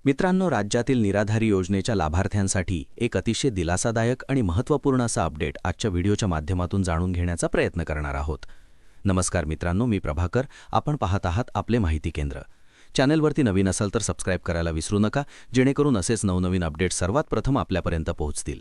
मित्रांनो, राज्यातील निराधारी योजनेच्या लाभार्थ्यांसाठी एक अतिशय दिलासादायक आणि महत्त्वपूर्ण असा अपडेट आजच्या व्हिडिओच्या माध्यमातून जाणून घेण्याचा प्रयत्न करणार आहोत. नमस्कार मित्रांनो, मी प्रभाकर. आपण पाहत आहात आपले माहिती केंद्र. चॅनलवरती नवीन असाल तर सबस्क्राईब करायला विसरू नका, जेणेकरून असेच नवनवीन अपडेट्स सर्वात प्रथम आपल्यापर्यंत पोहोचतील.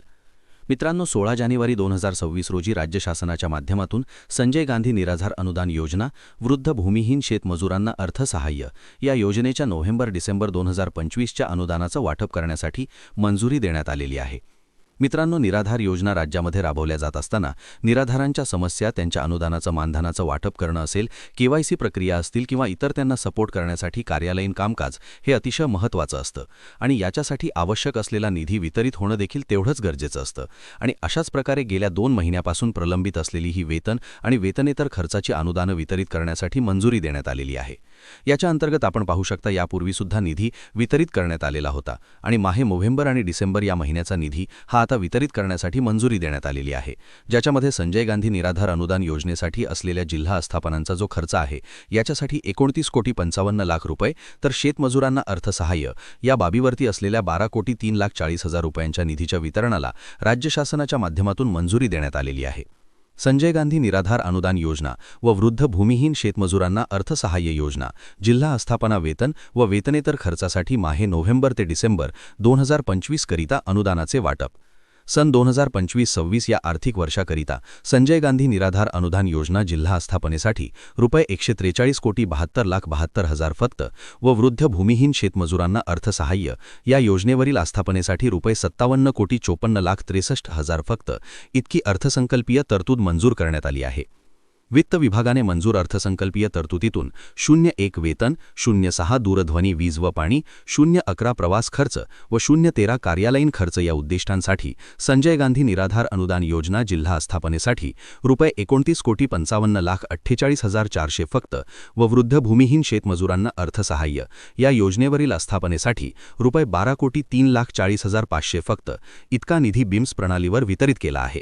मित्रांनो, 16 जानेवारी 2026 रोजी राज्य शासनाच्या माध्यमातून संजय गांधी निराधार अनुदान योजना, वृद्ध भूमिहीन शेतमजुरांना अर्थसहाय्य या योजनेच्या नोव्हेंबर-डिसेंबर 2025च्या अनुदानाचं वाटप करण्यासाठी मंजुरी देण्यात आलेली आहे. मित्रांनो, निराधार योजना राज्यामध्ये राबवल्या जात असताना निराधारांच्या समस्या, त्यांच्या अनुदानाचं मानधनाचं वाटप करणं असेल, केवायसी प्रक्रिया असतील किंवा इतर त्यांना सपोर्ट करण्यासाठी कार्यालयीन कामकाज हे अतिशय महत्त्वाचं असतं आणि याच्यासाठी आवश्यक असलेला निधी वितरित होणं देखील तेवढंच गरजेचं असतं. आणि अशाच प्रकारे गेल्या 2 महिन्यापासून प्रलंबित असलेली ही वेतन आणि वेतनेतर खर्चाची अनुदानं वितरित करण्यासाठी मंजुरी देण्यात आलेली आहे. याच्या अंतर्गत आपण पाहू शकता, यापूर्वीसुद्धा निधी वितरित करण्यात आलेला होता आणि माहे नोव्हेंबर आणि डिसेंबर या महिन्याचा निधी हा आता वितरित करण्यासाठी मंजुरी देण्यात आलेली आहे, ज्याच्यामध्ये संजय गांधी निराधार अनुदान योजनेसाठी असलेल्या जिल्हा आस्थापनांचा जो खर्च आहे याच्यासाठी 29,55,00,000 रुपये, तर शेतमजुरांना अर्थसहाय्य या बाबीवरती असलेल्या 12,03,40,000 रुपयांच्या निधीच्या वितरणाला राज्य शासनाच्या माध्यमातून मंजुरी देण्यात आलेली आहे. संजय गांधी निराधार अनुदान योजना व वृद्ध भूमिहीन शेतमजुरांना अर्थसहाय्य योजना, जिल्हा आस्थापना वेतन व वेतनेतर खर्चासाठी माहे नोव्हेंबर ते डिसेंबर 2025 करिता अनुदानाचे वाटप. सन 2025-26 या आर्थिक वर्षाकरिता संजय गांधी निराधार अनुदान योजना जिल्हा आस्थापनेसाठी रुपये 143,72,72,000 फक्त व वृद्ध भूमिहीन शेतमजुरांना अर्थसहाय्य या योजनेवरील आस्थापनेसाठी रुपये 57,54,63,000 फक्त इतकी अर्थसंकल्पीय तरतूद मंजूर करण्यात आली आहे. वित्त विभागाने मंजूर अर्थसंकल्पीय तरतुदीतून 01 वेतन, 06 दूरध्वनी वीज व पाणी, 011 प्रवास खर्च व 013 कार्यालयीन खर्च या उद्दिष्टांसाठी संजय गांधी निराधार अनुदान योजना जिल्हा आस्थापनेसाठी रुपये 29,55,48,400 फक्त व वृद्ध भूमिहीन शेतमजुरांना अर्थसहाय्य या योजनेवरील आस्थापनेसाठी रुपये 12,03,40,500 फक्त इतका निधी बिम्स प्रणालीवर वितरित केला आहे.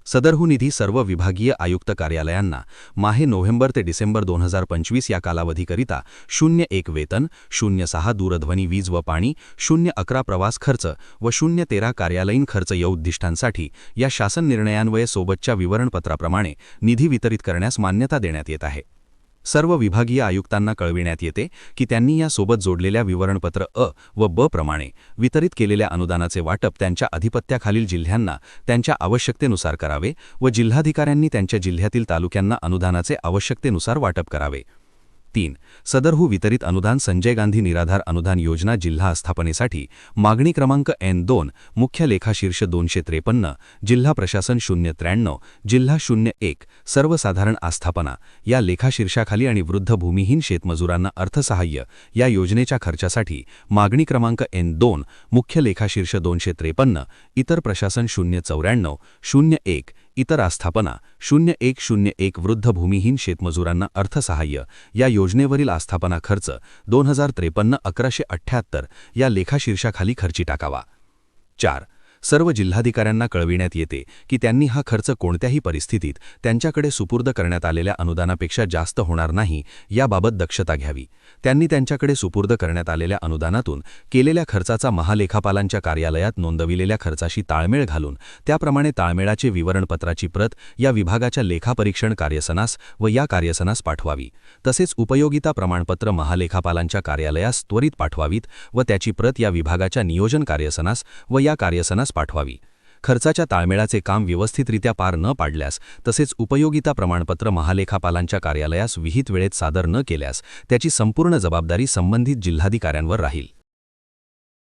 सदरहू निधी सर्व विभागीय आयुक्त कार्यालयांना माहे नोव्हेंबर ते डिसेंबर 2025 या कालावधीकरिता 01 वेतन, 06 दूरध्वनी वीज व पाणी, 011 प्रवास खर्च व 013 कार्यालयीन खर्च या उद्दिष्टांसाठी या शासन निर्णयान्वये सोबतच्या विवरणपत्राप्रमाणे निधी वितरित करण्यास मान्यता देण्यात येत आहे. सर्व विभागीय आयुक्तांना कळविण्यात येते की त्यांनी या सोबत जोडलेल्या विवरणपत्र अ व ब प्रमाणे वितरित केलेल्या अनुदानाचे वाटप त्यांच्या अधिपत्याखालील जिल्ह्यांना त्यांच्या आवश्यकतेनुसार करावे व जिल्हाधिकाऱ्यांनी त्यांच्या जिल्ह्यातील तालुक्यांना अनुदानाचे आवश्यकतेनुसार वाटप करावे. 3. सदरहू वितरित अनुदान संजय गांधी निराधार अनुदान योजना जिल्हा आस्थापनेसाठी मागणी क्रमांक N2 मुख्य लेखा शीर्ष 253, जिल्हा प्रशासन 093, जिल्हा 01 सर्वसाधारण आस्थापना या लेखाशीर्षाखाली आणि वृद्ध भूमिहीन शेतमजुरांना अर्थसहाय्य या योजनेच्या खर्चासाठी मागणी क्रमांक N2 मुख्य लेखा शीर्ष 253, इतर प्रशासन 094, 01 इतर आस्थापना 0101 वृद्ध भूमिहीन शेतमजुरांना अर्थसहाय्य या योजनेवरील आस्थापना खर्च 2053-1178 या लेखाशीर्षाखाली खर्ची टाकावा. 4. सर्व जिल्हाधिकाऱ्यांना कळविण्यात येते की त्यांनी हा खर्च कोणत्याही परिस्थितीत त्यांच्याकडे सुपूर्द करण्यात आलेल्या अनुदानापेक्षा जास्त होणार नाही याबाबत दक्षता घ्यावी. त्यांनी त्यांच्याकडे सुपूर्द करण्यात आलेल्या अनुदानातून केलेल्या खर्चाचा महालेखापालांच्या कार्यालयात नोंदविलेल्या खर्चाशी ताळमेळ घालून त्याप्रमाणे ताळमेळाचे विवरणपत्राची प्रत या विभागाच्या लेखापरीक्षण कार्यसनास व या कार्यसनास पाठवावी. तसेच उपयोगिता प्रमाणपत्र महालेखापालांच्या कार्यालयास त्वरित पाठवावीत व त्याची प्रत या विभागाच्या नियोजन कार्यसनास व या कार्यसनास पाठवावी. खर्चाच्या ताळमेळाचे काम व्यवस्थितरित्या पार न पाडल्यास तसेच उपयोगिता प्रमाणपत्र महालेखापालांच्या कार्यालयास विहित वेळेत सादर न केल्यास त्याची संपूर्ण जबाबदारी संबंधित जिल्हाधिकाऱ्यांवर राहील.